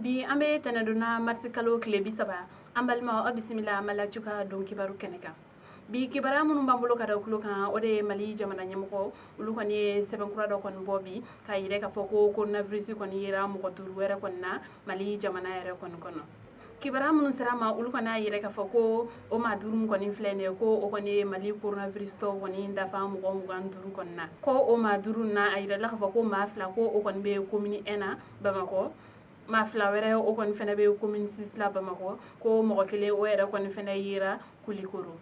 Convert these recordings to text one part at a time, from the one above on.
bi an be tɛnɛdonna marisi kalo tile 30 an balimaw aw bisimila an bala cogoya don kibaru kɛnɛ kan bi kibara minnu b'an bolo ka da kulo kan o de ye mali jamana ɲɛmɔgɔ olu kɔni ye sɛbɛnkura dɔ kɔni bɔ bi ka yira k'a fɔ ko coronavirus kɔni yera mɔgɔ 5 wɛrɛ kɔni na mali jamana yɛrɛ kɔni kɔnɔ kibara minnu sera ma olu kɔni y'a yira k'a fɔ ko o maa 5 min kɔni filɛ nin ye ko o kɔni ye mali coronavirus tɔ kɔni dafa mɔgɔ 25 kɔni na ko o maa 5 na a yirala k'a fɔ ko maa 2 ko o kɔni bɛ commune 1 na bamakɔ maa 2 wɛrɛ o kɔni fɛnɛ bɛ commune 6 la bamakɔ ko mɔgɔ 1 o yɛrɛ kɔni fɛnɛ yera kulikoro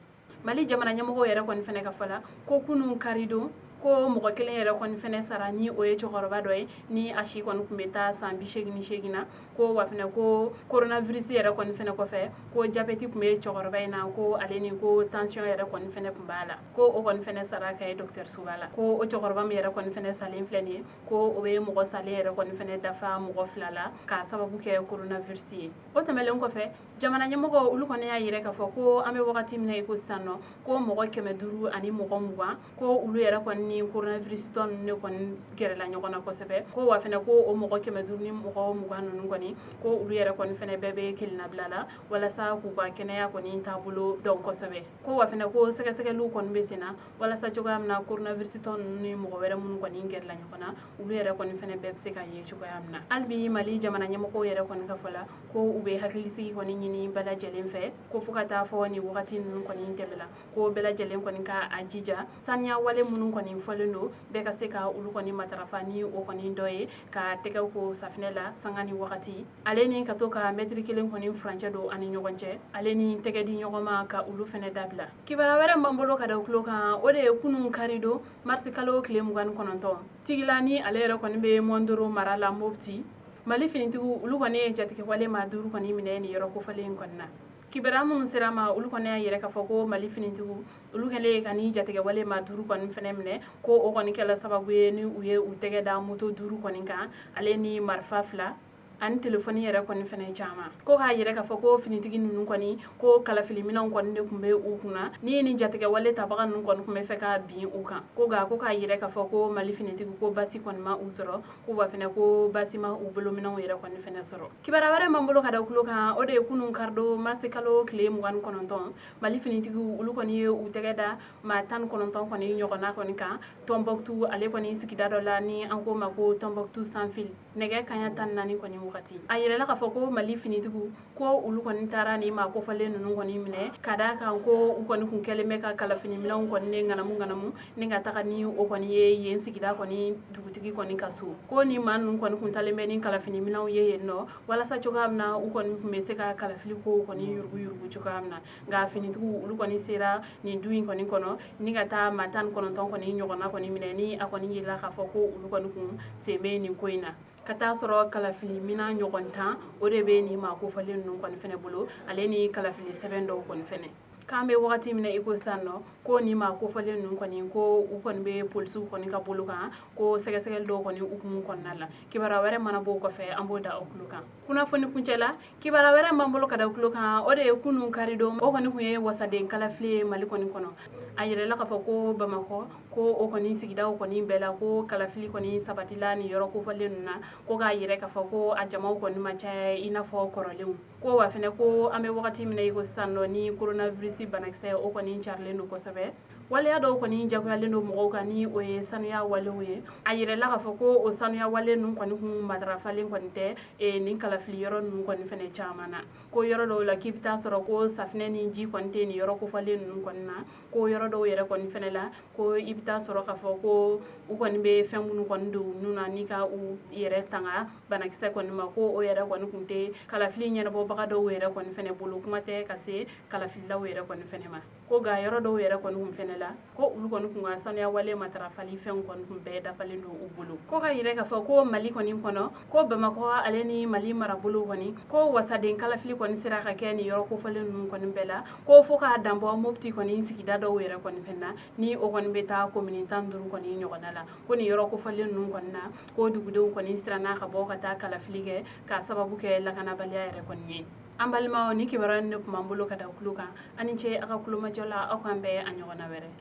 mali jamana ɲɛmɔgɔ yɛrɛ kɔni fɛnɛ ka fɔla ko kunun karidon ko mɔgɔ 1 yɛrɛ kɔni fɛnɛ sara ni o ye cɛkɔrɔba dɔ ye ni a si kɔni tun bɛ taa san 88 na ko wa fɛnɛ ko coronavirus yɛrɛ kɔni fɛnɛ kɔfɛ ko jabɛti tun bɛ cɛkɔrɔba in na ko ale ni ko tension yɛrɛ kɔni fɛnɛ tun b'a la ko o kɔni fɛnɛ sara ka ye docteur Soba la ko o cɛkɔrɔba min yɛrɛ kɔni fɛnɛ salen filɛ nin ye ko o bɛ mɔgɔ salen yɛrɛ kɔni fɛnɛ dafa mɔgɔ 2 la ka sababu kɛ coronavirus ye o tɛmɛlen kɔfɛ jamana ɲɛmɔgɔ olu kɔni y'a yira k'a fɔ ko an bɛ wagati min na i ko sisan nɔ ko mɔgɔ 500 ani mɔgɔ 20 ko olu yɛrɛ kɔni ni coronavirus tɔ ninnu de kɔni gɛrɛla ɲɔgɔn na kosɛbɛ ko wa fɛnɛ ko o mɔgɔ 500 ni mɔgɔ 20 ninnu kɔni ko olu yɛrɛ kɔni fɛnɛ bɛɛ bɛ kelenabila la walasa k'u ka kɛnɛya kɔni taabolo dɔn kosɛbɛ ko wa fɛnɛ ko sɛgɛsɛgɛliw kɔni bɛ sen na walasa cogoya min na coronavirus tɔ ninnu ni mɔgɔ wɛrɛ minnu kɔni gɛrɛla ɲɔgɔn na olu yɛrɛ kɔni fɛnɛ bɛɛ bɛ se ka ye cogoya min na hali bi mali jamana ɲɛmɔgɔw yɛrɛ kɔni ka fɔla ko u bɛ hakilisigi kɔni ɲini bɛɛ lajɛlen fɛ ko fo ka taa fɔ ni wagati ninnu kɔni tɛmɛla ko bɛɛ lajɛlen kɔni ka a jija saniya wale minnu kɔni fɔlen don bɛɛ ka se ka olu kɔni matarafa ni o kɔni dɔ ye ka tɛgɛw ko safinɛ la sanga ni wagati ale ni ka to ka mɛtiri 1 kɔni furancɛ don ani ɲɔgɔn cɛ ale ni tɛgɛ di ɲɔgɔn ma ka olu fɛnɛ dabila kibara wɛrɛ m'an bolo ka da kulo kan o de ye kunun karidon marisi kalo tile 29 tigila ni ale yɛrɛ kɔni bɛ mondoro mara la mopti mali finitigiw olu kɔni ye jatigɛwale maa 5 kɔni minɛ ni yɔrɔ kofɔlen kɔni na kibara minnu sera ma olu kɔni y'a yɛrɛ k'a fɔ ko mali finitigiw olu kɛlen ka ni jatigɛwale maa 5 kɔni fɛnɛ minɛ ko o kɔni kɛla sababu ye ni u ye u tɛgɛ da moto 5 kɔni kan ale ni marifa 2 ani telefoni yɛrɛ kɔni fɛnɛ caman ko k'a yɛrɛ k'a fɔ ko finitigi ninnu kɔni ko kalafiliminɛw kɔni de tun bɛ u kunna ni ni jatigɛwale tabaga ninnu kɔni tun bɛ fɛ ka bin u kan ko k'a yɛrɛ k'a fɔ ko mali finitigi ko basi kɔni ma u sɔrɔ ko wa fɛnɛ ko basi ma u bolominɛw yɛrɛ kɔni fɛnɛ sɔrɔ kibara wɛrɛ m'an bolo ka da kulo kan o de ye kunun karidon marisi kalo tile 29 mali finitigiw olu kɔni ye u tɛgɛ da maa 19 kɔni ɲɔgɔnna kɔni kan Tɔnbɔkutu ale kɔni sigida dɔ la ni an ko ma ko Tɔnbɔkutu sans fil nɛgɛ kaɲa 14 kɔni wagati a yirala k'a fɔ ko mali finitigiw ko olu kɔni taara ni maa kofɔlen ninnu kɔni minɛ ka da kan ko u kɔni kun kɛlen bɛ ka kalafiniminɛw kɔni ne ŋanamu ni ka taga ni o kɔni ye yen sigida kɔni dugutigi kɔni ka so ko ni maa ninnu kɔni kun talen bɛ ni kalafiniminɛw ye yen nɔ walasa cogoya min na u kɔni kun bɛ se ka kalafili ko kɔni yurugu cogoya min na nka finitigiw olu kɔni sera nin du in kɔni kɔnɔ ni ka taa maa 19 kɔni ɲɔgɔnna kɔni minɛ ni a kɔni yirala k'a fɔ ko olu kɔni kun sen bɛ nin ko in na ka taa sɔrɔ kalafili mina ɲɔgɔn 10 o de bɛ nin maa kofɔlen ninnu kɔni fɛnɛ bolo ale ni kalafili sɛbɛn dɔw kɔni fɛnɛ k'an bɛ wagati min na i ko sisan nɔ ko nin maa kofɔlen ninnu kɔni ko u kɔni bɛ polisiw kɔni ka bolo kan ko sɛgɛsɛgɛli dɔw kɔni hukumu kɔnɔna la kibara wɛrɛ mana bɔ o kɔfɛ an b'o da aw tulo kan kunnafoni kuncɛ la kibara wɛrɛ m'an bolo ka da tulo kan o de ye kunun karidon o kɔni kun ye wasaden kalafili ye mali kɔni kɔnɔ a yirala k'a fɔ ko bamakɔ ko o kɔni sigidaw kɔni bɛɛ la ko kalafili kɔni sabatila ni yɔrɔ kofɔlen ninnu na ko k'a yɛrɛ k'a fɔ ko a jamaw kɔni ma caya i n'a fɔ kɔrɔlenw ko wa fɛnɛ ko an bɛ wagati min na i ko sisan nɔ ni coronavirus banakisɛ o kɔni carilen don kosɛbɛ waleya dɔw kɔni jagoyalen don mɔgɔw kan ni o ye sanuya walew ye a yirala k'a fɔ ko o sanuya wale ninnu kɔni kun matarafalen kɔni tɛ nin kalafili yɔrɔ ninnu kɔni fɛnɛ caman na ko yɔrɔ dɔw la k'i bɛ taa sɔrɔ ko safinɛ ni ji kɔni tɛ nin yɔrɔ kofɔlen ninnu kɔni na ko yɔrɔ dɔw yɛrɛ kɔni fɛnɛ la ko i bɛ taa sɔrɔ k'a fɔ ko u kɔni bɛ fɛn minnu kɔni don u nun na ni ka u yɛrɛ tanga banakisɛ kɔni ma ko o yɛrɛ kɔni kun tɛ kalafili ɲɛnabɔbaga dɔw yɛrɛ kɔni fɛnɛ bolo kuma tɛ ka se kalafililaw yɛrɛ kɔni fɛnɛ ma ko nka yɔrɔ dɔw yɛrɛ kɔni kun fɛnɛ la ko olu kɔni kun ka sanuya wale matarafali fɛnw kɔni kun bɛɛ dafalen don u bolo ko ka yira k'a fɔ ko mali kɔni kɔnɔ ko bamakɔ ale ni mali marabolo kɔni ko wasaden kalafili kɔni sera ka kɛ nin yɔrɔ kofɔlen ninnu kɔni bɛɛ la ko fo k'a danbɔ mopti kɔni sigida dɔw yɛrɛ kɔni fɛnɛ na ni o kɔni bɛ taa komini 15 kɔni ɲɔgɔnna la ko nin yɔrɔ kofɔlen ninnu kɔni na ko dugudenw kɔni siranna ka bɔ ka taa kalafili kɛ k'a sababu kɛ lakanabaliya yɛrɛ kɔni ye an balimaw ni kibaruya ne tun b'an bolo ka da kulo kan ani ce a ka kulomajɔ la aw k'an bɛɛ a ɲɔgɔnna wɛrɛ